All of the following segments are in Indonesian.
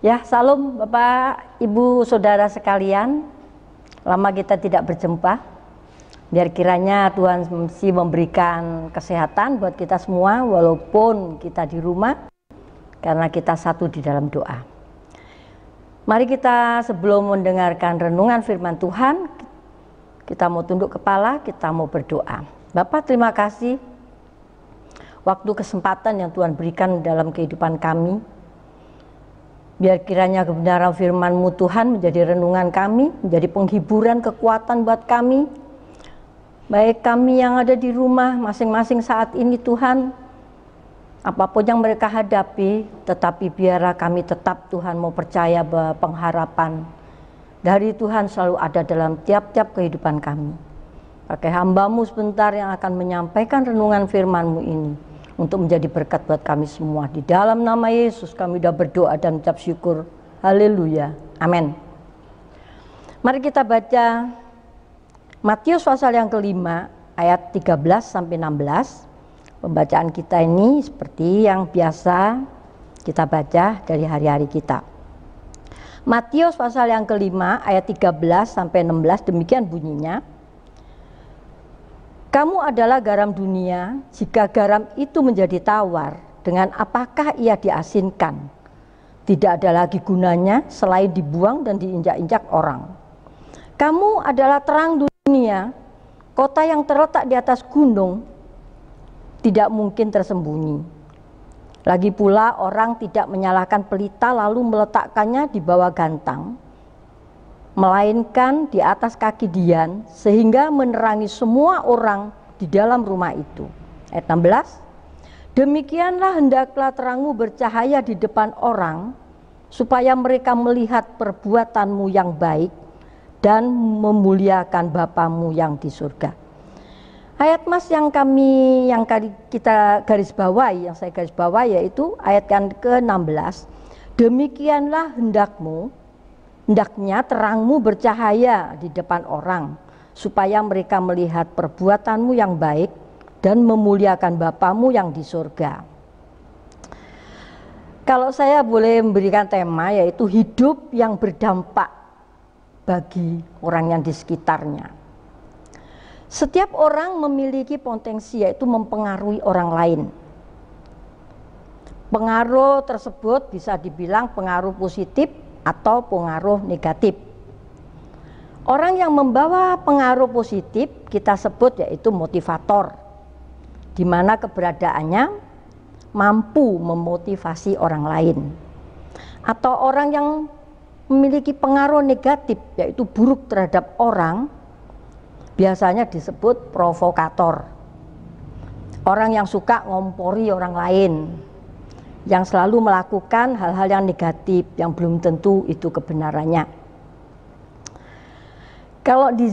Ya, salam Bapak, Ibu, Saudara sekalian. Lama kita tidak berjumpa. Biar kiranya Tuhan mesti memberikan kesehatan buat kita semua walaupun kita di rumah, karena kita satu di dalam doa. Mari kita sebelum mendengarkan renungan firman Tuhan, kita mau tunduk kepala, kita mau berdoa. Bapak, terima kasih waktu kesempatan yang Tuhan berikan dalam kehidupan kami. Biar kiranya kebenaran firman-Mu Tuhan menjadi renungan kami, menjadi penghiburan, kekuatan buat kami. Baik kami yang ada di rumah masing-masing saat ini Tuhan, apapun yang mereka hadapi, tetapi biarlah kami tetap Tuhan mau percaya bahwa pengharapan dari Tuhan selalu ada dalam tiap-tiap kehidupan kami. Pakai hamba-Mu sebentar yang akan menyampaikan renungan firman-Mu ini, untuk menjadi berkat buat kami semua. Di dalam nama Yesus kami sudah berdoa dan ucap syukur. Haleluya. Amin. Mari kita baca Matius pasal yang kelima ayat 13 sampai 16. Pembacaan kita ini seperti yang biasa kita baca dari hari-hari kita. Matius pasal yang kelima ayat 13 sampai 16, demikian bunyinya. Kamu adalah garam dunia, jika garam itu menjadi tawar, dengan apakah ia diasinkan? Tidak ada lagi gunanya selain dibuang dan diinjak-injak orang. Kamu adalah terang dunia, kota yang terletak di atas gunung, tidak mungkin tersembunyi. Lagi pula orang tidak menyalakan pelita lalu meletakkannya di bawah gantang, melainkan di atas kaki dian, sehingga menerangi semua orang di dalam rumah itu. Ayat 16, demikianlah hendaklah terangmu bercahaya di depan orang, supaya mereka melihat perbuatanmu yang baik dan memuliakan Bapamu yang di surga. Ayat Mas yang kita garis bawahi, yang saya garis bawahi, yaitu ayat yang ke-16, demikianlah hendaknya terangmu bercahaya di depan orang, supaya mereka melihat perbuatanmu yang baik dan memuliakan Bapamu yang di surga. Kalau saya boleh memberikan tema, yaitu hidup yang berdampak bagi orang yang di sekitarnya. Setiap orang memiliki potensi, yaitu mempengaruhi orang lain. Pengaruh tersebut bisa dibilang pengaruh positif atau pengaruh negatif. Orang yang membawa pengaruh positif kita sebut yaitu motivator, di mana keberadaannya mampu memotivasi orang lain. Atau orang yang memiliki pengaruh negatif yaitu buruk terhadap orang, biasanya disebut provokator. Orang yang suka ngompori orang lain, yang selalu melakukan hal-hal yang negatif yang belum tentu itu kebenarannya. Kalau di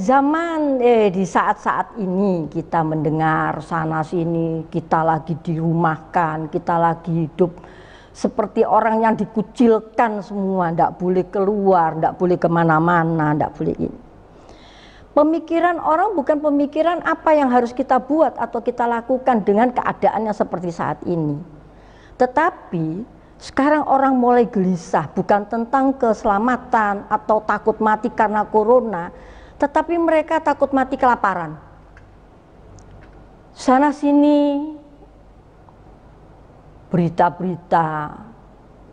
saat-saat ini kita mendengar sana sini, kita lagi dirumahkan, kita lagi hidup seperti orang yang dikucilkan semua, tidak boleh keluar, tidak boleh kemana-mana, tidak boleh ini. Pemikiran orang bukan pemikiran apa yang harus kita buat atau kita lakukan dengan keadaannya seperti saat ini. Tetapi sekarang orang mulai gelisah, bukan tentang keselamatan atau takut mati karena corona, tetapi mereka takut mati kelaparan. Sana sini berita-berita,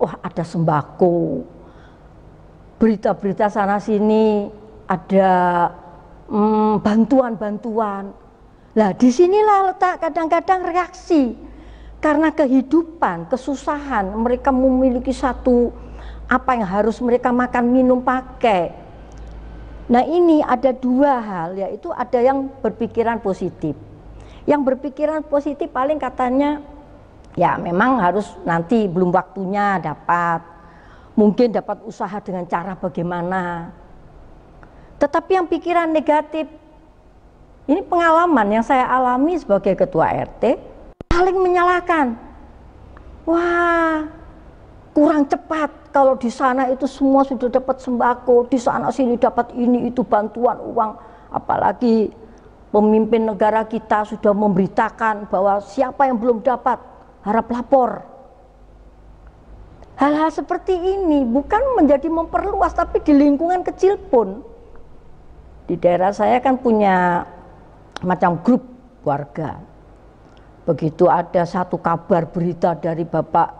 wah ada sembako. Berita-berita sana sini ada bantuan-bantuan. Nah, disinilah letak kadang-kadang reaksi. Karena kehidupan, kesusahan, mereka memiliki satu apa yang harus mereka makan, minum, pakai. Nah, ini ada dua hal, yaitu ada yang berpikiran positif. Yang berpikiran positif paling katanya, ya memang harus nanti belum waktunya dapat. Mungkin dapat usaha dengan cara bagaimana. Tetapi yang pikiran negatif, ini pengalaman yang saya alami sebagai ketua RT, saling menyalahkan. Wah, kurang cepat kalau di sana itu semua sudah dapat sembako, di sana sini dapat ini itu bantuan uang, apalagi pemimpin negara kita sudah memberitakan bahwa siapa yang belum dapat harap lapor. Hal-hal seperti ini bukan menjadi memperluas, tapi di lingkungan kecil pun. Di daerah saya kan punya macam grup warga. Begitu ada satu kabar berita dari Bapak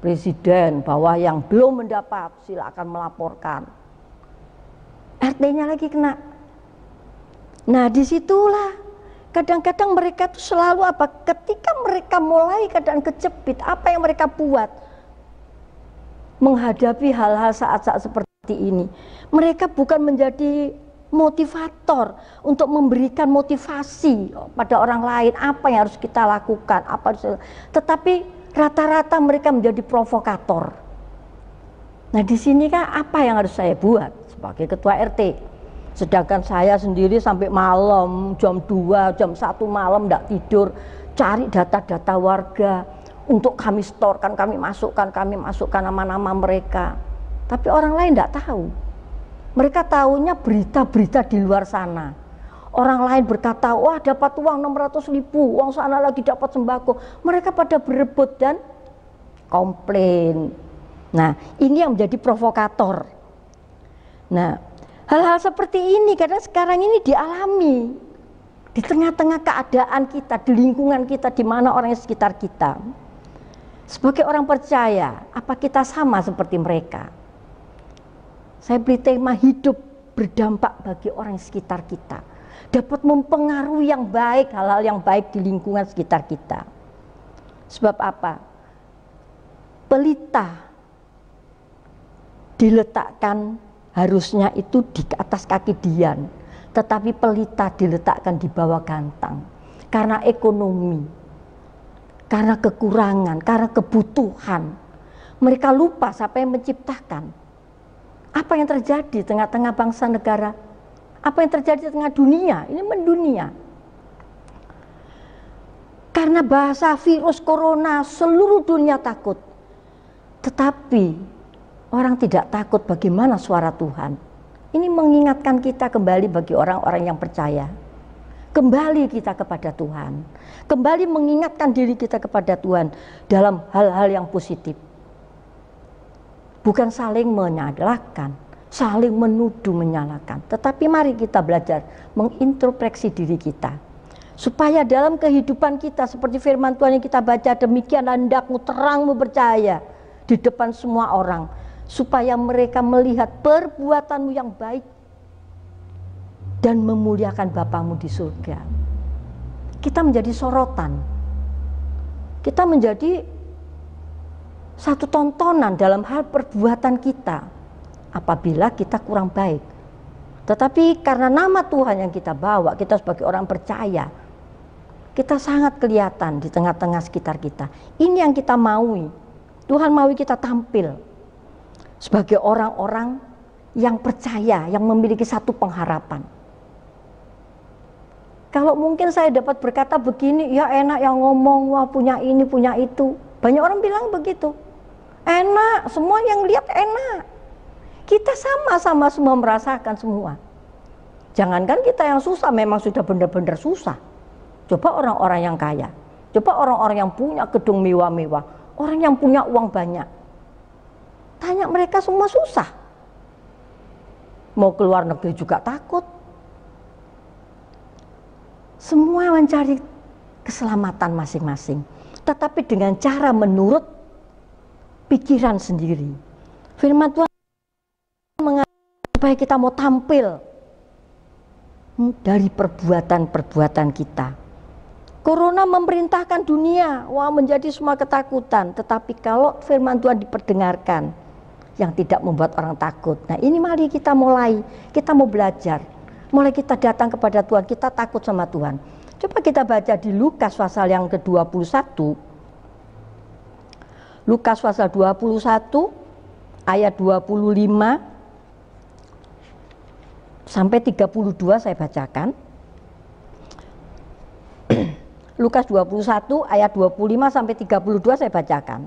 Presiden bahwa yang belum mendapat silakan melaporkan. RT-nya lagi kena. Nah, disitulah kadang-kadang mereka tuh selalu apa? Ketika mereka mulai keadaan kejepit, apa yang mereka buat? Menghadapi hal-hal saat-saat seperti ini, mereka bukan menjadi motivator untuk memberikan motivasi pada orang lain apa yang harus kita lakukan, tetapi rata-rata mereka menjadi provokator. Nah, di sini kan apa yang harus saya buat sebagai ketua RT? Sedangkan saya sendiri sampai malam jam 2, jam 1 malam tidak tidur cari data-data warga untuk kami storkan, kami masukkan nama-nama mereka. Tapi orang lain tidak tahu. Mereka tahunya berita-berita di luar sana. Orang lain berkata, wah dapat uang 600.000, uang sana lagi dapat sembako. Mereka pada berebut dan komplain. Nah, ini yang menjadi provokator. Nah, hal-hal seperti ini karena sekarang ini dialami di tengah-tengah keadaan kita, di lingkungan kita, di mana orang yang sekitar kita. Sebagai orang percaya, apa kita sama seperti mereka? Saya beri tema hidup berdampak bagi orang sekitar kita, dapat mempengaruhi yang baik, hal-hal yang baik di lingkungan sekitar kita. Sebab apa? Pelita diletakkan harusnya itu di atas kaki Dian, tetapi pelita diletakkan di bawah gantang karena ekonomi, karena kekurangan, karena kebutuhan. Mereka lupa siapa yang menciptakan. Apa yang terjadi di tengah-tengah bangsa negara? Apa yang terjadi di tengah dunia? Ini mendunia. Karena bahasa virus corona seluruh dunia takut. Tetapi orang tidak takut bagaimana suara Tuhan. Ini mengingatkan kita kembali bagi orang-orang yang percaya. Kembali kita kepada Tuhan. Kembali mengingatkan diri kita kepada Tuhan dalam hal-hal yang positif. Bukan saling menyalahkan, saling menuduh menyalahkan. Tetapi mari kita belajar mengintrospeksi diri kita. Supaya dalam kehidupan kita seperti firman Tuhan yang kita baca, demikian hendakmu terangmu bercahaya di depan semua orang. Supaya mereka melihat perbuatanmu yang baik dan memuliakan Bapamu di surga. Kita menjadi sorotan. Kita menjadi satu tontonan dalam hal perbuatan kita apabila kita kurang baik. Tetapi karena nama Tuhan yang kita bawa, kita sebagai orang percaya, kita sangat kelihatan di tengah-tengah sekitar kita. Ini yang kita maui. Tuhan maui kita tampil sebagai orang-orang yang percaya, yang memiliki satu pengharapan. Kalau mungkin saya dapat berkata begini, ya enak yang ngomong, wah punya ini, punya itu. Banyak orang bilang begitu. Enak, semua yang lihat enak. Kita sama-sama semua merasakan semua. Jangankan kita yang susah, memang sudah benar-benar susah. Coba orang-orang yang kaya, coba orang-orang yang punya gedung mewah-mewah, orang yang punya uang banyak. Tanya mereka semua susah. Mau keluar negeri juga takut. Semua mencari keselamatan masing-masing. Tetapi dengan cara menurut pikiran sendiri. Firman Tuhan mengatakan supaya kita mau tampil dari perbuatan-perbuatan kita. Corona memerintahkan dunia, wah menjadi semua ketakutan. Tetapi kalau firman Tuhan diperdengarkan, yang tidak membuat orang takut. Nah ini mari kita mulai, kita mau belajar. Mulai kita datang kepada Tuhan, kita takut sama Tuhan. Coba kita baca di Lukas pasal yang ke-21. Lukas pasal 21 ayat 25 sampai 32 saya bacakan. Lukas 21 ayat 25 sampai 32 saya bacakan.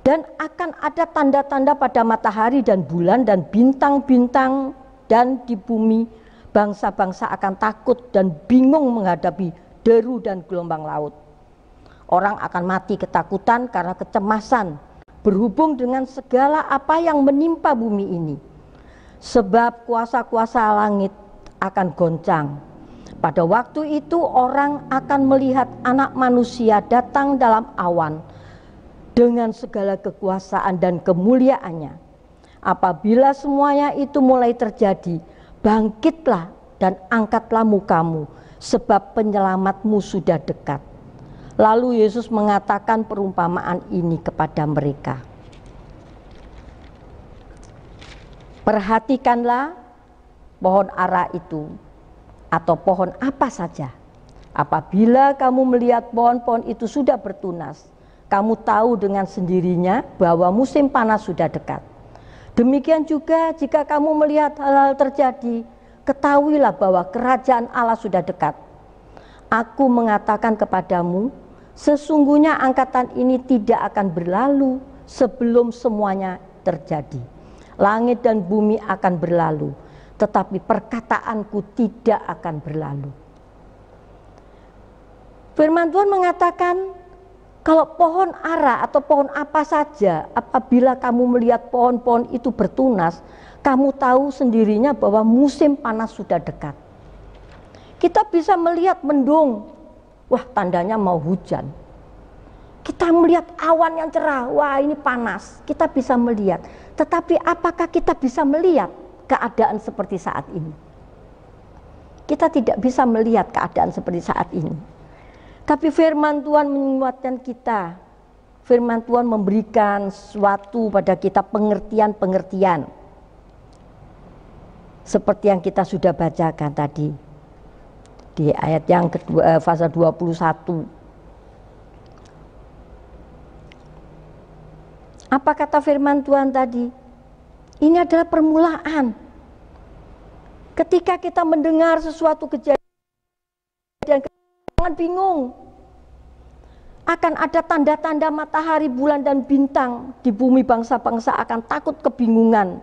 Dan akan ada tanda-tanda pada matahari dan bulan dan bintang-bintang, dan di bumi bangsa-bangsa akan takut dan bingung menghadapi deru dan gelombang laut. Orang akan mati ketakutan karena kecemasan berhubung dengan segala apa yang menimpa bumi ini. Sebab kuasa-kuasa langit akan goncang. Pada waktu itu orang akan melihat Anak Manusia datang dalam awan dengan segala kekuasaan dan kemuliaannya. Apabila semuanya itu mulai terjadi, bangkitlah dan angkatlah mukamu, sebab penyelamatmu sudah dekat. Lalu Yesus mengatakan perumpamaan ini kepada mereka. Perhatikanlah pohon ara itu, atau pohon apa saja. Apabila kamu melihat pohon-pohon itu sudah bertunas, kamu tahu dengan sendirinya bahwa musim panas sudah dekat. Demikian juga jika kamu melihat hal-hal terjadi, ketahuilah bahwa kerajaan Allah sudah dekat. Aku mengatakan kepadamu, sesungguhnya angkatan ini tidak akan berlalu sebelum semuanya terjadi. Langit dan bumi akan berlalu, tetapi perkataanku tidak akan berlalu. Firman Tuhan mengatakan, kalau pohon ara atau pohon apa saja, apabila kamu melihat pohon-pohon itu bertunas, kamu tahu sendirinya bahwa musim panas sudah dekat. Kita bisa melihat mendung, wah tandanya mau hujan. Kita melihat awan yang cerah, wah ini panas. Kita bisa melihat, tetapi apakah kita bisa melihat keadaan seperti saat ini? Kita tidak bisa melihat keadaan seperti saat ini. Tapi firman Tuhan menguatkan kita. Firman Tuhan memberikan sesuatu pada kita, pengertian-pengertian. Seperti yang kita sudah bacakan tadi. Di ayat yang kedua, pasal 21. Apa kata firman Tuhan tadi? Ini adalah permulaan. Ketika kita mendengar sesuatu kejadian, jangan bingung. Akan ada tanda-tanda matahari, bulan, dan bintang di bumi, bangsa-bangsa akan takut kebingungan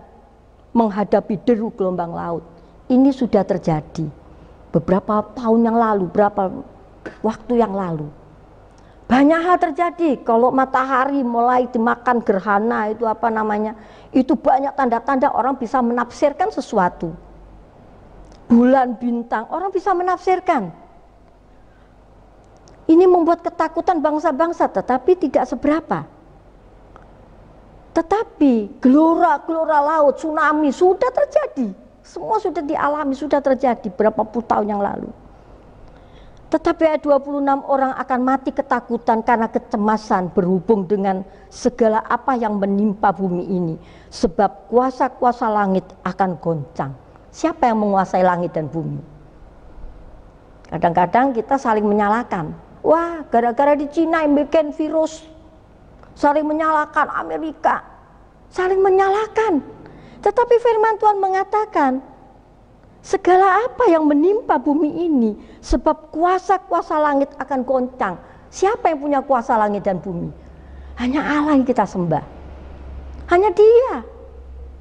menghadapi deru gelombang laut. Ini sudah terjadi beberapa tahun yang lalu, berapa waktu yang lalu. Banyak hal terjadi. Kalau matahari mulai dimakan gerhana, itu apa namanya, itu banyak tanda-tanda orang bisa menafsirkan sesuatu. Bulan, bintang, orang bisa menafsirkan. Ini membuat ketakutan bangsa-bangsa, tetapi tidak seberapa. Tetapi gelora-gelora laut, tsunami sudah terjadi. Semua sudah dialami, sudah terjadi berapa puluh tahun yang lalu. Tetapi ayat 26, orang akan mati ketakutan karena kecemasan berhubung dengan segala apa yang menimpa bumi ini. Sebab kuasa-kuasa langit akan goncang. Siapa yang menguasai langit dan bumi? Kadang-kadang kita saling menyalahkan. Wah, gara-gara di Cina yang bikin virus. Saling menyalahkan Amerika. Saling menyalahkan. Tetapi firman Tuhan mengatakan, segala apa yang menimpa bumi ini, sebab kuasa-kuasa langit akan goncang. Siapa yang punya kuasa langit dan bumi? Hanya Allah yang kita sembah. Hanya Dia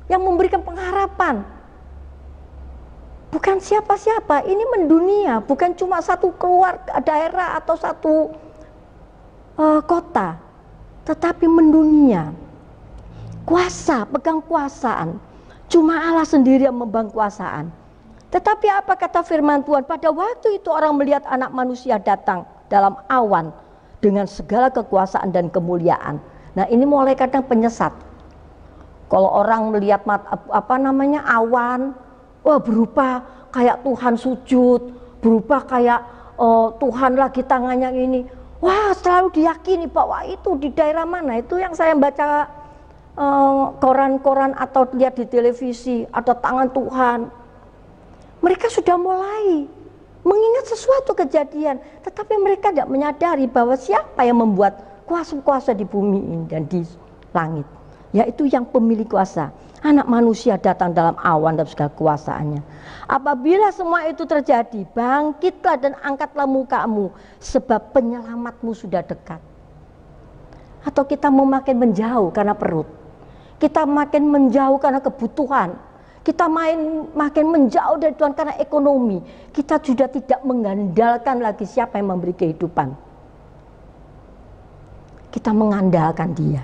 yang memberikan pengharapan. Bukan siapa-siapa, ini mendunia, bukan cuma satu keluarga, daerah atau satu kota, tetapi mendunia. Kuasa, pegang kuasaan, cuma Allah sendiri yang memegang kuasaan. Tetapi apa kata firman Tuhan? Pada waktu itu orang melihat Anak Manusia datang dalam awan dengan segala kekuasaan dan kemuliaan. Nah, ini mulai kadang penyesat. Kalau orang melihat awan, wah berupa kayak Tuhan sujud, berupa kayak Tuhan lagi tangannya ini. Wah, selalu diyakini bahwa itu di daerah mana, itu yang saya baca koran-koran atau lihat di televisi, ada tangan Tuhan. Mereka sudah mulai mengingat sesuatu kejadian, tetapi mereka tidak menyadari bahwa siapa yang membuat kuasa-kuasa di bumi ini dan di langit, yaitu yang pemilik kuasa. Anak Manusia datang dalam awan dan segala kuasaannya. Apabila semua itu terjadi, bangkitlah dan angkatlah mukamu, sebab penyelamatmu sudah dekat. Atau kita mau makin menjauh karena perut, kita makin menjauh karena kebutuhan, kita makin menjauh dari Tuhan karena ekonomi. Kita sudah tidak mengandalkan lagi siapa yang memberi kehidupan. Kita mengandalkan Dia.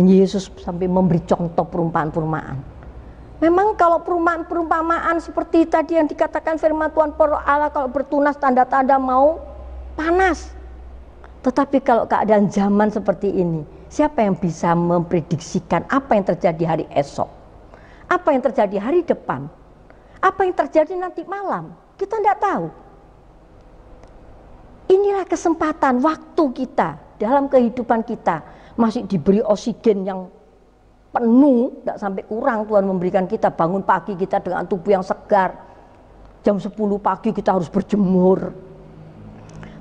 Yesus sampai memberi contoh perumpamaan-perumpamaan. Memang kalau perumpamaan seperti tadi yang dikatakan firman Tuhan, para Allah kalau bertunas tanda-tanda mau panas. Tetapi kalau keadaan zaman seperti ini, siapa yang bisa memprediksikan apa yang terjadi hari esok? Apa yang terjadi hari depan? Apa yang terjadi nanti malam? Kita tidak tahu. Inilah kesempatan waktu kita dalam kehidupan kita, masih diberi oksigen yang penuh, tidak sampai kurang. Tuhan memberikan kita, bangun pagi kita dengan tubuh yang segar. Jam 10 pagi kita harus berjemur.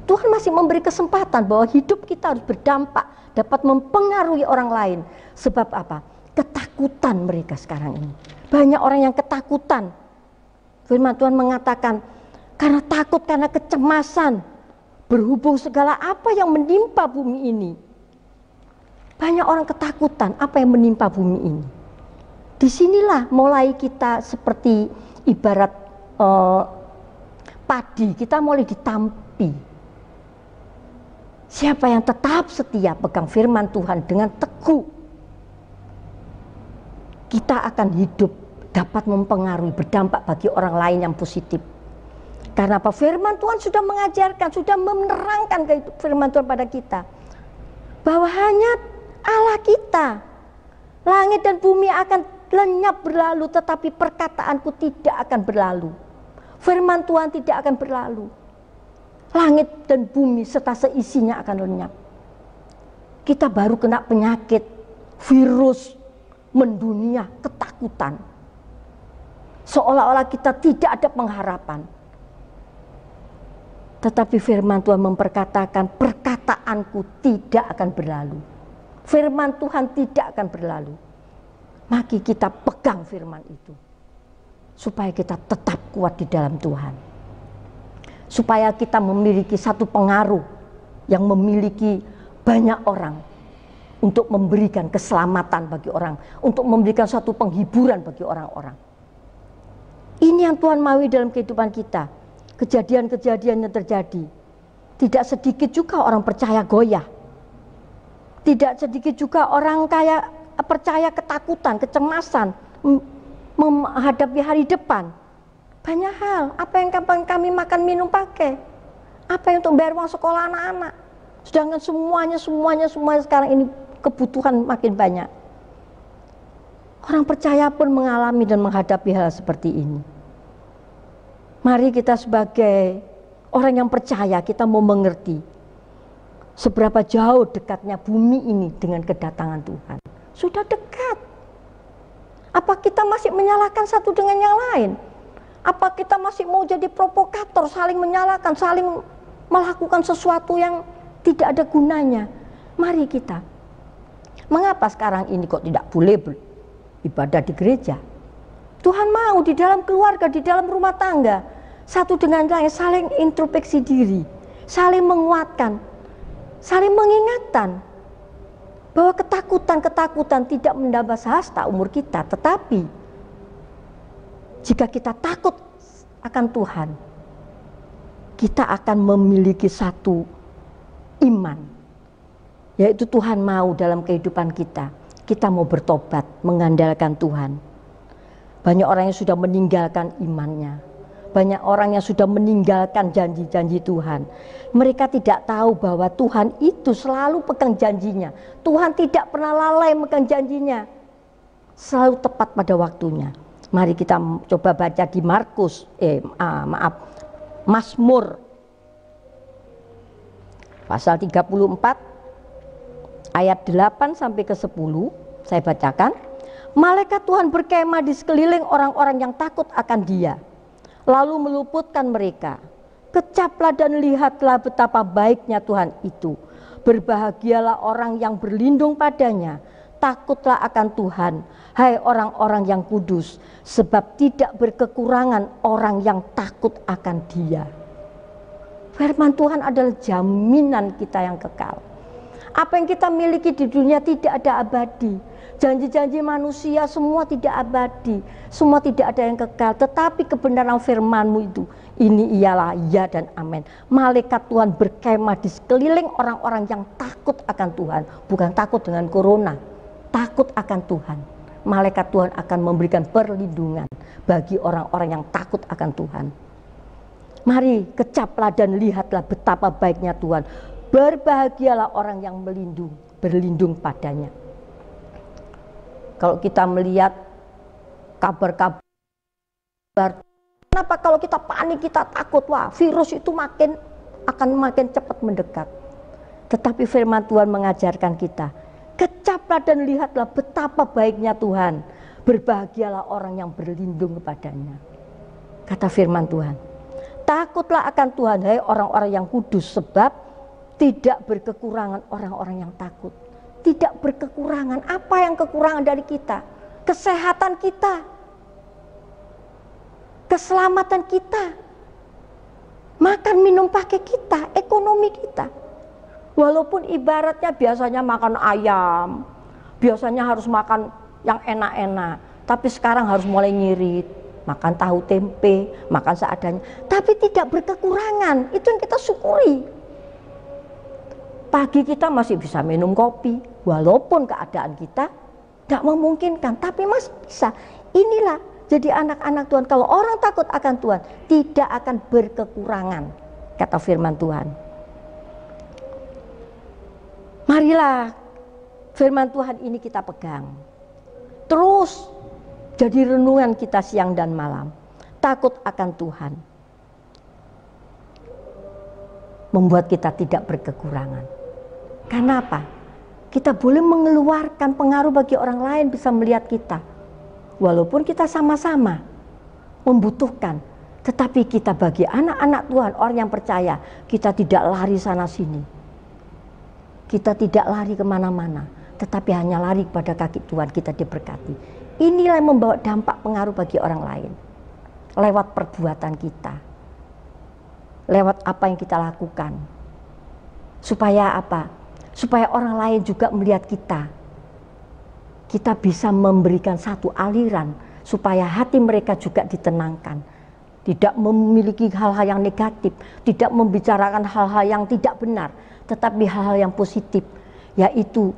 Tuhan masih memberi kesempatan bahwa hidup kita harus berdampak, dapat mempengaruhi orang lain. Sebab apa? Ketakutan mereka sekarang ini. Banyak orang yang ketakutan. Firman Tuhan mengatakan, karena takut, karena kecemasan, berhubung segala apa yang menimpa bumi ini. Banyak orang ketakutan apa yang menimpa bumi ini. Disinilah mulai kita seperti ibarat padi, kita mulai ditampi. Siapa yang tetap setia pegang firman Tuhan dengan teguh, kita akan hidup dapat mempengaruhi, berdampak bagi orang lain yang positif. Karena apa? Firman Tuhan sudah mengajarkan, sudah menerangkan firman Tuhan pada kita, bahwa hanya Allah kita, langit dan bumi akan lenyap berlalu, tetapi perkataanku tidak akan berlalu. Firman Tuhan tidak akan berlalu. Langit dan bumi serta seisinya akan lenyap. Kita baru kena penyakit, virus mendunia, ketakutan. Seolah-olah kita tidak ada pengharapan. Tetapi firman Tuhan memperkatakan, perkataanku tidak akan berlalu. Firman Tuhan tidak akan berlalu. Mari kita pegang firman itu, supaya kita tetap kuat di dalam Tuhan. Supaya kita memiliki satu pengaruh yang memiliki banyak orang, untuk memberikan keselamatan bagi orang, untuk memberikan satu penghiburan bagi orang-orang. Ini yang Tuhan maui dalam kehidupan kita. Kejadian-kejadian yang terjadi, tidak sedikit juga orang percaya goyah. Tidak sedikit juga orang percaya ketakutan, kecemasan menghadapi hari depan. Banyak hal, apa yang kami makan minum pakai, apa yang untuk bayar uang sekolah anak-anak. Sedangkan semuanya sekarang ini kebutuhan makin banyak. Orang percaya pun mengalami dan menghadapi hal seperti ini. Mari kita sebagai orang yang percaya, kita mau mengerti seberapa jauh dekatnya bumi ini dengan kedatangan Tuhan. Sudah dekat. Apa kita masih menyalahkan satu dengan yang lain? Apa kita masih mau jadi provokator, saling menyalahkan, saling melakukan sesuatu yang tidak ada gunanya? Mari kita. Mengapa sekarang ini kok tidak boleh ibadah di gereja? Tuhan mau di dalam keluarga, di dalam rumah tangga, satu dengan lain saling introspeksi diri, saling menguatkan, saling mengingatkan bahwa ketakutan tidak menambah sehasta umur kita. Tetapi jika kita takut akan Tuhan, kita akan memiliki satu iman, yaitu Tuhan mau dalam kehidupan kita. Kita mau bertobat, mengandalkan Tuhan. Banyak orang yang sudah meninggalkan imannya. Banyak orang yang sudah meninggalkan janji-janji Tuhan. Mereka tidak tahu bahwa Tuhan itu selalu pegang janjinya. Tuhan tidak pernah lalai megang janjinya. Selalu tepat pada waktunya. Mari kita coba baca di Mazmur pasal 34 ayat 8 sampai ke 10. Saya bacakan. Malaikat Tuhan berkemah di sekeliling orang-orang yang takut akan Dia, lalu meluputkan mereka. Kecaplah dan lihatlah betapa baiknya Tuhan itu. Berbahagialah orang yang berlindung padanya. Takutlah akan Tuhan, hai orang-orang yang kudus, sebab tidak berkekurangan orang yang takut akan Dia. Firman Tuhan adalah jaminan kita yang kekal. Apa yang kita miliki di dunia tidak ada abadi. Janji-janji manusia semua tidak abadi, semua tidak ada yang kekal. Tetapi kebenaran firman-Mu itu, ini ialah ya dan amin. Malaikat Tuhan berkemah di sekeliling orang-orang yang takut akan Tuhan. Bukan takut dengan corona, takut akan Tuhan, malaikat Tuhan akan memberikan perlindungan bagi orang-orang yang takut akan Tuhan. Mari kecaplah dan lihatlah betapa baiknya Tuhan. Berbahagialah orang yang berlindung padanya. Kalau kita melihat kabar-kabar, kenapa kalau kita panik, kita takut, wah virus itu akan makin cepat mendekat. Tetapi firman Tuhan mengajarkan kita, kecaplah dan lihatlah betapa baiknya Tuhan. Berbahagialah orang yang berlindung kepadanya. Kata firman Tuhan, takutlah akan Tuhan, hai orang-orang yang kudus, sebab tidak berkekurangan orang-orang yang takut. Tidak berkekurangan. Apa yang kekurangan dari kita? Kesehatan kita, keselamatan kita, makan minum pakai kita, ekonomi kita. Walaupun ibaratnya biasanya makan ayam, biasanya harus makan yang enak-enak, tapi sekarang harus mulai ngirit, makan tahu tempe, makan seadanya, tapi tidak berkekurangan. Itu yang kita syukuri. Pagi kita masih bisa minum kopi, walaupun keadaan kita tidak memungkinkan, tapi masih bisa. Inilah jadi anak-anak Tuhan. Kalau orang takut akan Tuhan, tidak akan berkekurangan, kata firman Tuhan. Marilah firman Tuhan ini kita pegang, terus jadi renungan kita siang dan malam. Takut akan Tuhan membuat kita tidak berkekurangan. Karena apa? Kita boleh mengeluarkan pengaruh bagi orang lain bisa melihat kita. Walaupun kita sama-sama membutuhkan, tetapi kita bagi anak-anak Tuhan, orang yang percaya, kita tidak lari sana sini. Kita tidak lari kemana-mana, tetapi hanya lari kepada kaki Tuhan, kita diberkati. Inilah yang membawa dampak pengaruh bagi orang lain. Lewat perbuatan kita. Lewat apa yang kita lakukan. Supaya apa? Supaya orang lain juga melihat kita. Kita bisa memberikan satu aliran supaya hati mereka juga ditenangkan. Tidak memiliki hal-hal yang negatif, tidak membicarakan hal-hal yang tidak benar, tetapi hal-hal yang positif, yaitu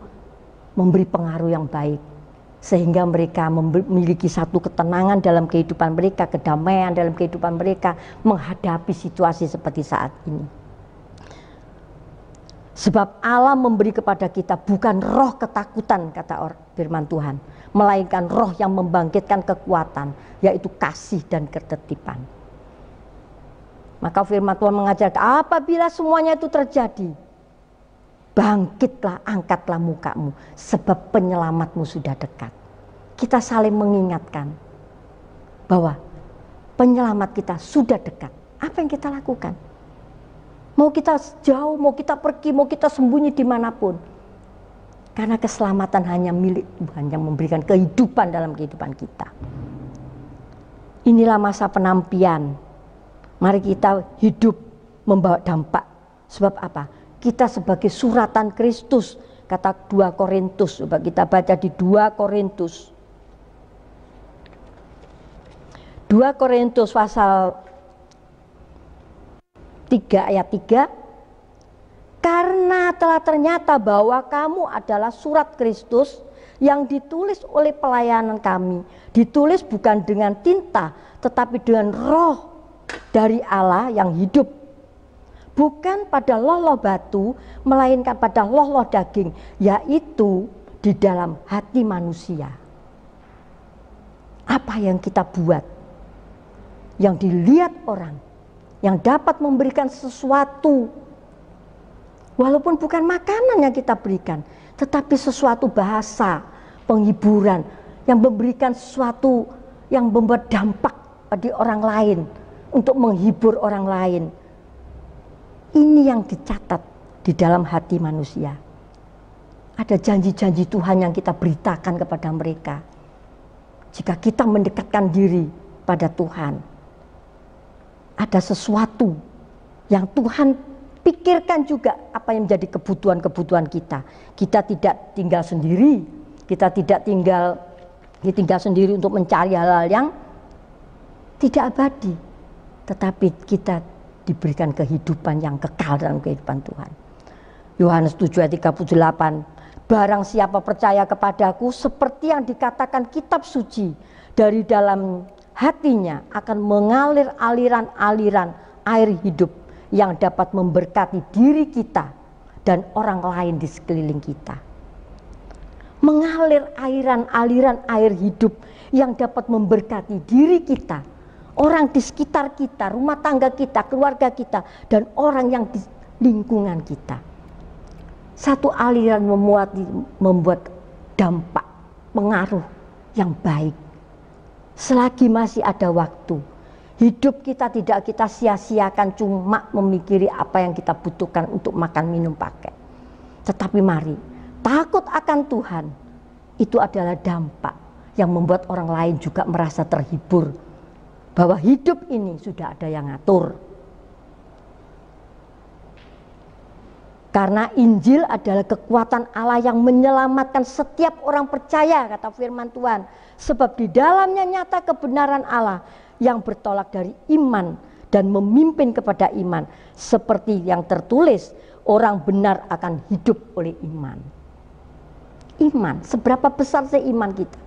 memberi pengaruh yang baik. Sehingga mereka memiliki satu ketenangan dalam kehidupan mereka, kedamaian dalam kehidupan mereka, menghadapi situasi seperti saat ini. Sebab Allah memberi kepada kita bukan roh ketakutan, kata firman Tuhan, melainkan roh yang membangkitkan kekuatan, yaitu kasih dan ketertiban. Maka firman Tuhan mengajarkan, apabila semuanya itu terjadi, bangkitlah, angkatlah mukamu, sebab penyelamatmu sudah dekat. Kita saling mengingatkan bahwa penyelamat kita sudah dekat. Apa yang kita lakukan? Mau kita jauh, mau kita pergi, mau kita sembunyi dimanapun. Karena keselamatan hanya milik Tuhan yang memberikan kehidupan dalam kehidupan kita. Inilah masa penampian. Mari kita hidup membawa dampak. Sebab apa? Kita sebagai suratan Kristus, kata 2 Korintus. Coba kita baca di 2 Korintus. 2 Korintus pasal 3 ayat 3. Karena telah ternyata bahwa kamu adalah surat Kristus yang ditulis oleh pelayanan kami. Ditulis bukan dengan tinta, tetapi dengan roh dari Allah yang hidup. Bukan pada loh-loh batu, melainkan pada loh-loh daging, yaitu di dalam hati manusia. Apa yang kita buat, yang dilihat orang, yang dapat memberikan sesuatu, walaupun bukan makanan yang kita berikan, tetapi sesuatu bahasa, penghiburan, yang memberikan sesuatu yang membuat dampak bagi orang lain, untuk menghibur orang lain. Ini yang dicatat di dalam hati manusia. Ada janji-janji Tuhan yang kita beritakan kepada mereka. Jika kita mendekatkan diri pada Tuhan, ada sesuatu yang Tuhan pikirkan juga apa yang menjadi kebutuhan-kebutuhan kita. Kita tidak tinggal sendiri, kita tidak tinggal sendiri untuk mencari hal-hal yang tidak abadi, tetapi kita diberikan kehidupan yang kekal dalam kehidupan Tuhan. Yohanes 7 ayat 38, Barang siapa percaya kepadaku, seperti yang dikatakan kitab suci, dari dalam hatinya akan mengalir aliran-aliran air hidup yang dapat memberkati diri kita dan orang lain di sekeliling kita. Mengalir aliran air hidup yang dapat memberkati diri kita, orang di sekitar kita, rumah tangga kita, keluarga kita, dan orang yang di lingkungan kita. Satu aliran membuat dampak, pengaruh yang baik. Selagi masih ada waktu, hidup kita tidak kita sia-siakan cuma memikiri apa yang kita butuhkan untuk makan, minum, pakai. Tetapi mari, takut akan Tuhan, itu adalah dampak yang membuat orang lain juga merasa terhibur. Bahwa hidup ini sudah ada yang ngatur. Karena Injil adalah kekuatan Allah yang menyelamatkan setiap orang percaya, kata firman Tuhan. Sebab di dalamnya nyata kebenaran Allah yang bertolak dari iman dan memimpin kepada iman. Seperti yang tertulis, orang benar akan hidup oleh iman. Iman, seberapa besar sih iman kita?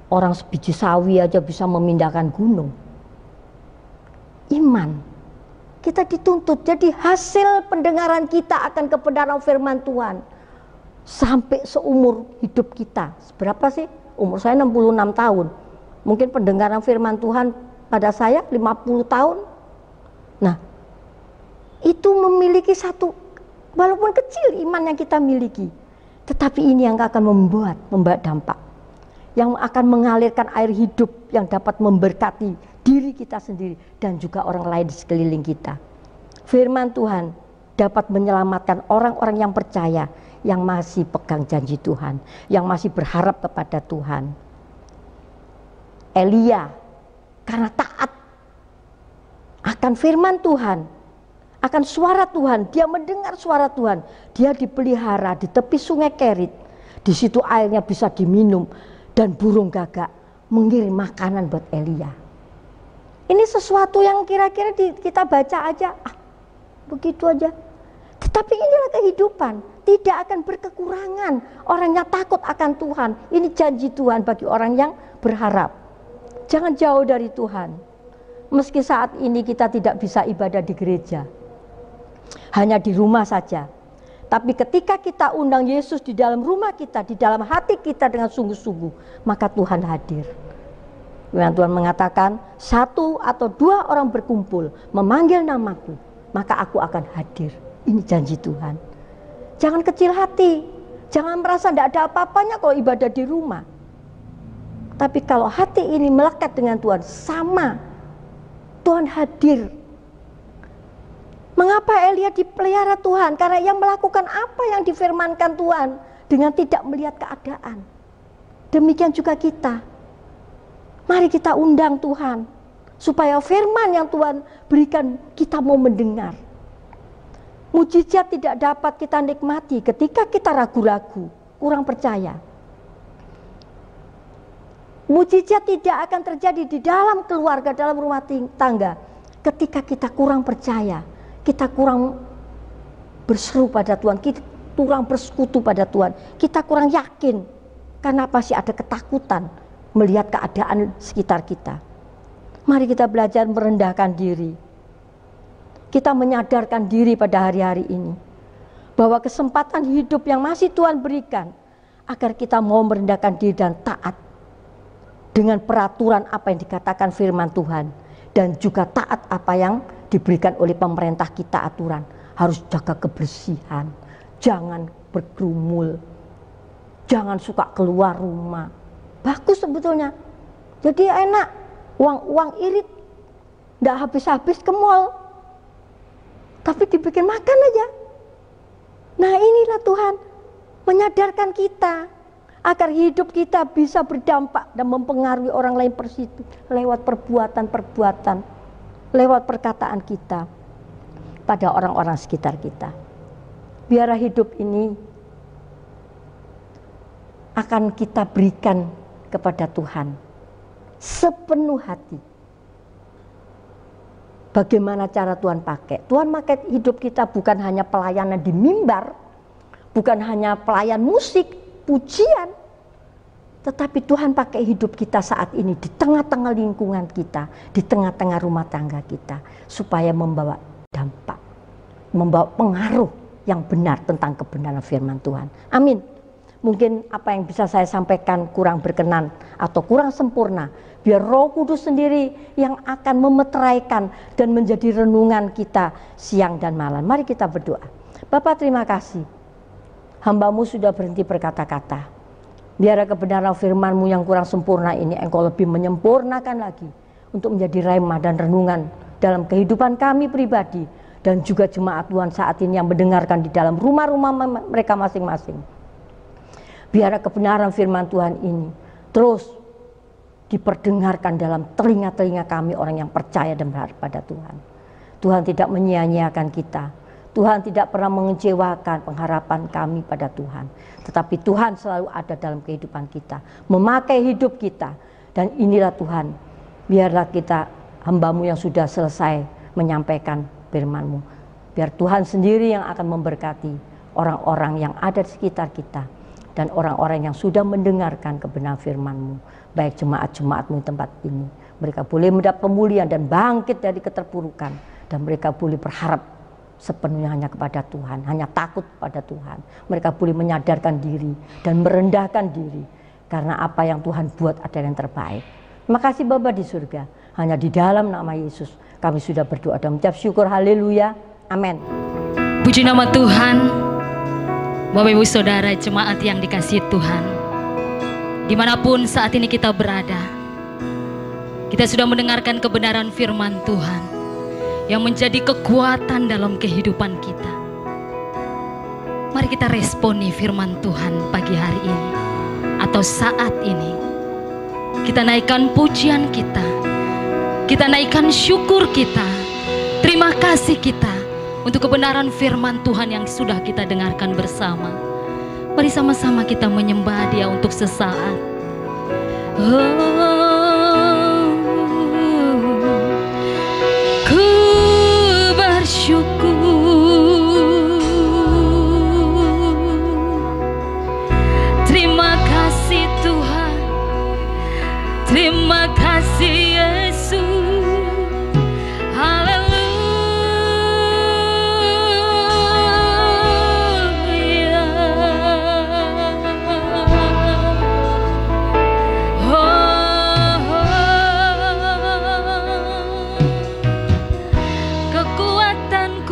Orang sebiji sawi aja bisa memindahkan gunung. Iman. Kita dituntut, jadi hasil pendengaran kita akan kebenaran firman Tuhan sampai seumur hidup kita. Berapa sih? Umur saya 66 tahun. Mungkin pendengaran firman Tuhan pada saya 50 tahun. Nah, itu memiliki satu, walaupun kecil iman yang kita miliki, tetapi ini yang akan membuat dampak, yang akan mengalirkan air hidup yang dapat memberkati diri kita sendiri dan juga orang lain di sekeliling kita. Firman Tuhan dapat menyelamatkan orang-orang yang percaya, yang masih pegang janji Tuhan, yang masih berharap kepada Tuhan. Elia karena taat akan firman Tuhan, akan suara Tuhan, dia mendengar suara Tuhan, dia dipelihara di tepi sungai Kerit. Di situ airnya bisa diminum dan burung gagak mengirim makanan buat Elia. Ini sesuatu yang kira-kira kita baca aja, begitu aja. Tetapi inilah kehidupan, tidak akan berkekurangan. Orang yang takut akan Tuhan, ini janji Tuhan bagi orang yang berharap. Jangan jauh dari Tuhan. Meski saat ini kita tidak bisa ibadah di gereja, hanya di rumah saja. Tapi ketika kita undang Yesus di dalam rumah kita, di dalam hati kita dengan sungguh-sungguh, maka Tuhan hadir. Firman Tuhan mengatakan, 1 atau 2 orang berkumpul memanggil namaku, maka aku akan hadir. Ini janji Tuhan. Jangan kecil hati, jangan merasa tidak ada apa-apanya kalau ibadah di rumah. Tapi kalau hati ini melekat dengan Tuhan, sama, Tuhan hadir. Mengapa Elia dipelihara Tuhan? Karena ia melakukan apa yang difirmankan Tuhan dengan tidak melihat keadaan. Demikian juga kita. Mari kita undang Tuhan, supaya firman yang Tuhan berikan kita mau mendengar. Mujizat tidak dapat kita nikmati ketika kita ragu-ragu, kurang percaya. Mujizat tidak akan terjadi di dalam keluarga, dalam rumah tangga, ketika kita kurang percaya, kita kurang berseru pada Tuhan, kita kurang bersekutu pada Tuhan, kita kurang yakin, karena pasti ada ketakutan melihat keadaan sekitar kita. Mari kita belajar merendahkan diri. Kita menyadarkan diri pada hari-hari ini bahwa kesempatan hidup yang masih Tuhan berikan, agar kita mau merendahkan diri dan taat dengan peraturan apa yang dikatakan firman Tuhan, dan juga taat apa yang diberikan oleh pemerintah kita aturan. Harus jaga kebersihan, jangan berkerumul, jangan suka keluar rumah. Bagus sebetulnya, jadi enak, uang irit, tidak habis-habis ke mall, tapi dibikin makan aja. Nah inilah Tuhan menyadarkan kita, agar hidup kita bisa berdampak dan mempengaruhi orang lain lewat perbuatan-perbuatan, lewat perkataan kita pada orang-orang sekitar kita. Biarlah hidup ini akan kita berikan kepada Tuhan sepenuh hati. Bagaimana cara Tuhan pakai? Tuhan pakai hidup kita bukan hanya pelayanan di mimbar, bukan hanya pelayan musik, pujian, tetapi Tuhan pakai hidup kita saat ini di tengah-tengah lingkungan kita, di tengah-tengah rumah tangga kita, supaya membawa dampak, membawa pengaruh yang benar tentang kebenaran firman Tuhan. Amin. Mungkin apa yang bisa saya sampaikan kurang berkenan atau kurang sempurna, biar Roh Kudus sendiri yang akan memeteraikan dan menjadi renungan kita siang dan malam. Mari kita berdoa. Bapa, terima kasih, hamba-Mu sudah berhenti berkata-kata. Biar kebenaran firman-Mu yang kurang sempurna ini Engkau lebih menyempurnakan lagi untuk menjadi rema dan renungan dalam kehidupan kami pribadi dan juga jemaat Tuhan saat ini yang mendengarkan di dalam rumah-rumah mereka masing-masing. Biar kebenaran firman Tuhan ini terus diperdengarkan dalam telinga-telinga kami, orang yang percaya dan berharap pada Tuhan. Tuhan tidak menyia-nyiakan kita. Tuhan tidak pernah mengecewakan pengharapan kami pada Tuhan. Tetapi Tuhan selalu ada dalam kehidupan kita, memakai hidup kita. Dan inilah Tuhan, biarlah kita hamba-Mu yang sudah selesai menyampaikan firman-Mu. Biar Tuhan sendiri yang akan memberkati orang-orang yang ada di sekitar kita. Dan orang-orang yang sudah mendengarkan kebenaran firman-Mu. Baik jemaat-jemaat-Mu di tempat ini. Mereka boleh mendapat pemulihan dan bangkit dari keterpurukan. Dan mereka boleh berharap sepenuhnya hanya kepada Tuhan, hanya takut pada Tuhan. Mereka boleh menyadarkan diri dan merendahkan diri, karena apa yang Tuhan buat adalah yang terbaik. Terima kasih Bapa di surga, hanya di dalam nama Yesus kami sudah berdoa dan mengucap syukur. Haleluya, amin. Puji nama Tuhan. Bapak Ibu Saudara jemaat yang dikasihi Tuhan, dimanapun saat ini kita berada, kita sudah mendengarkan kebenaran firman Tuhan yang menjadi kekuatan dalam kehidupan kita. Mari kita responi firman Tuhan pagi hari ini atau saat ini. Kita naikkan pujian kita naikkan syukur kita, terima kasih kita untuk kebenaran firman Tuhan yang sudah kita dengarkan bersama. Mari sama-sama kita menyembah Dia untuk sesaat. Terima kasih Tuhan, terima kasih Yesus. Haleluya. Kekuatanku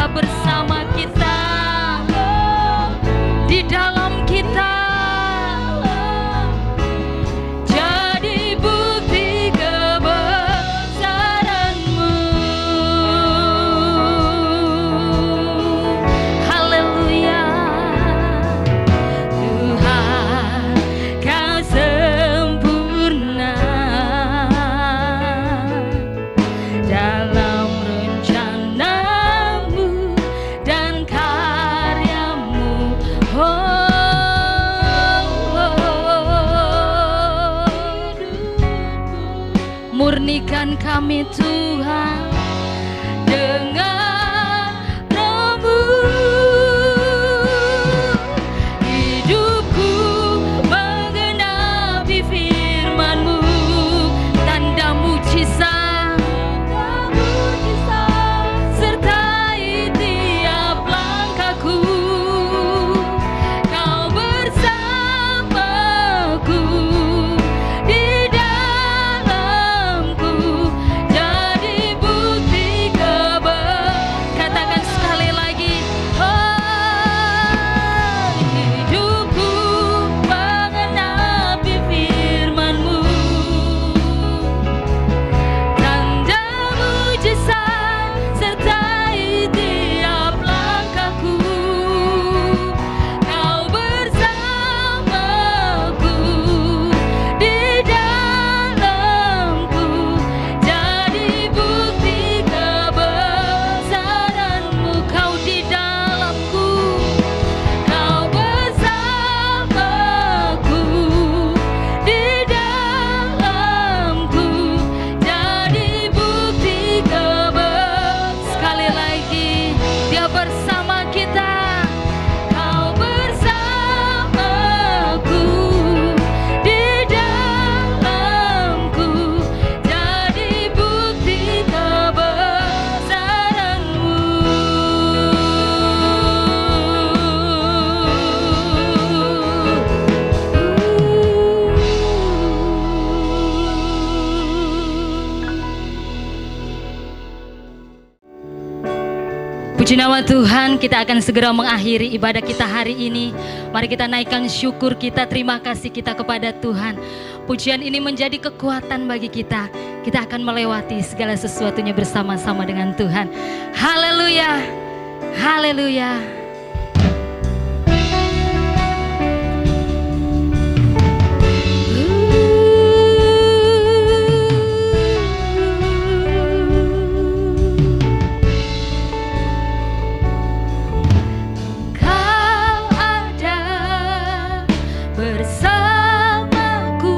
dia bersama kita, di dalam kita. Jadi bukti kebesaran-Mu. Haleluya. Tuhan, Kau sempurna dalam rencana-Mu dan karya-Mu. Murnikan kami Tuhan dengan Roh-Mu. Hidupku menggenapi firman-Mu, tanda mujizat sertai tiap langkahku. Kau bersamaku, di dalamku, jadi bukti katakan sekali lagi. Hidupku mengenapi firman-Mu, tanda mujizat sertai tiap langkahku. Kau bersamaku, di dalamku, jadi bukti kebesaran-Mu. Kau di dalamku, Kau bersamaku, di dalamku, jadi bukti sekali lagi, Dia bersama kita. Kau bersamaku, di dalamku, jadi bukti kebesaran-Mu. Puji nama Tuhan, kita akan segera mengakhiri ibadah kita hari ini. Mari kita naikkan syukur kita, terima kasih kita kepada Tuhan. Pujian ini menjadi kekuatan bagi kita. Kita akan melewati segala sesuatunya bersama-sama dengan Tuhan. Haleluya, haleluya. Kau ada bersamaku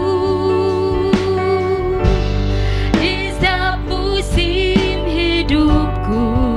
di setiap musim hidupku.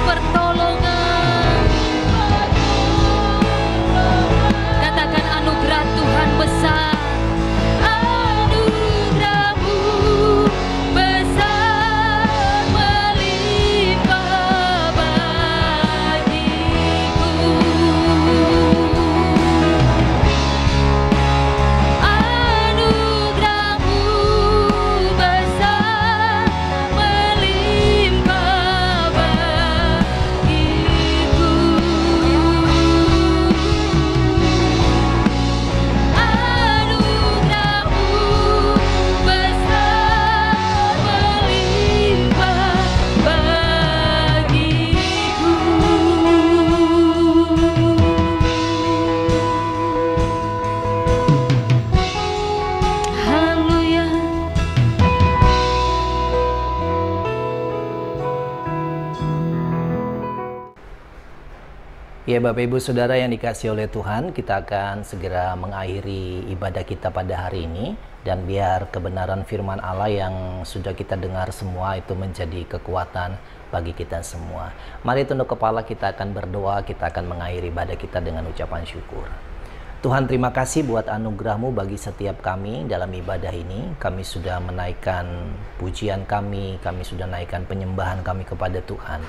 pertolongan. Katakan anugerah Tuhan besar. Anugerah-Mu besar melimpah bagiku. Anugerah-Mu besar melimpah bagiku. Haleluya. Ya Bapak Ibu Saudara yang dikasihi oleh Tuhan, kita akan segera mengakhiri ibadah kita pada hari ini. Dan biar kebenaran firman Allah yang sudah kita dengar semua itu menjadi kekuatan bagi kita semua. Mari tunduk kepala, kita akan berdoa, kita akan mengakhiri ibadah kita dengan ucapan syukur. Tuhan, terima kasih buat anugerah-Mu bagi setiap kami dalam ibadah ini. Kami sudah menaikkan pujian kami sudah naikkan penyembahan kami kepada Tuhan.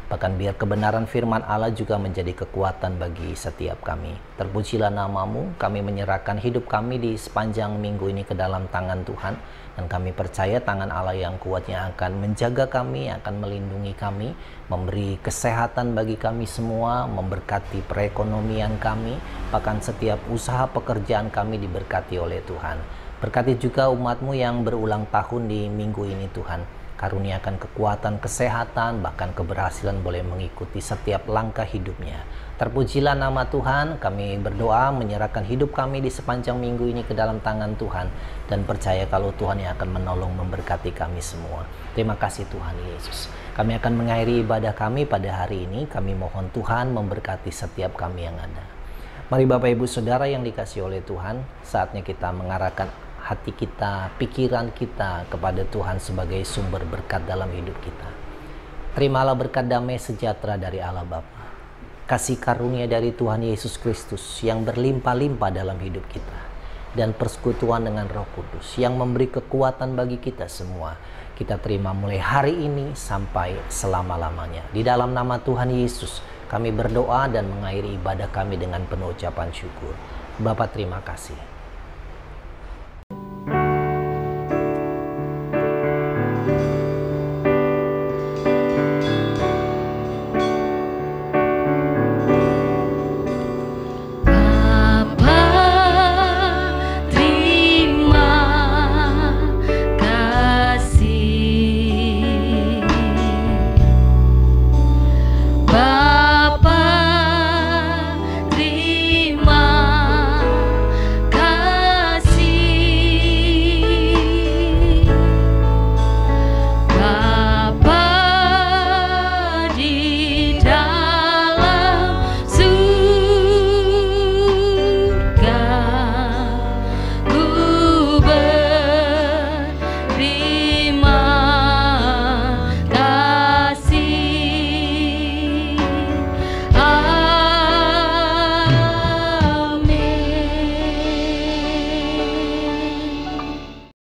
Bahkan biar kebenaran firman Allah juga menjadi kekuatan bagi setiap kami. Terpujilah nama-Mu, kami menyerahkan hidup kami di sepanjang minggu ini ke dalam tangan Tuhan. Dan kami percaya tangan Allah yang kuat yang akan menjaga kami, akan melindungi kami, memberi kesehatan bagi kami semua, memberkati perekonomian kami, bahkan setiap usaha pekerjaan kami diberkati oleh Tuhan. Berkati juga umat-Mu yang berulang tahun di minggu ini Tuhan. Karuniakan kekuatan, kesehatan, bahkan keberhasilan boleh mengikuti setiap langkah hidupnya. Terpujilah nama Tuhan, kami berdoa menyerahkan hidup kami di sepanjang minggu ini ke dalam tangan Tuhan. Dan percaya kalau Tuhan yang akan menolong memberkati kami semua. Terima kasih Tuhan Yesus. Kami akan mengakhiri ibadah kami pada hari ini. Kami mohon Tuhan memberkati setiap kami yang ada. Mari Bapak Ibu Saudara yang dikasihi oleh Tuhan, saatnya kita mengarahkan hati kita, pikiran kita kepada Tuhan sebagai sumber berkat dalam hidup kita. Terimalah berkat damai sejahtera dari Allah Bapa, kasih karunia dari Tuhan Yesus Kristus yang berlimpah-limpah dalam hidup kita, dan persekutuan dengan Roh Kudus yang memberi kekuatan bagi kita semua. Kita terima mulai hari ini sampai selama-lamanya. Di dalam nama Tuhan Yesus, kami berdoa dan mengakhiri ibadah kami dengan penuh ucapan syukur. Bapa, terima kasih.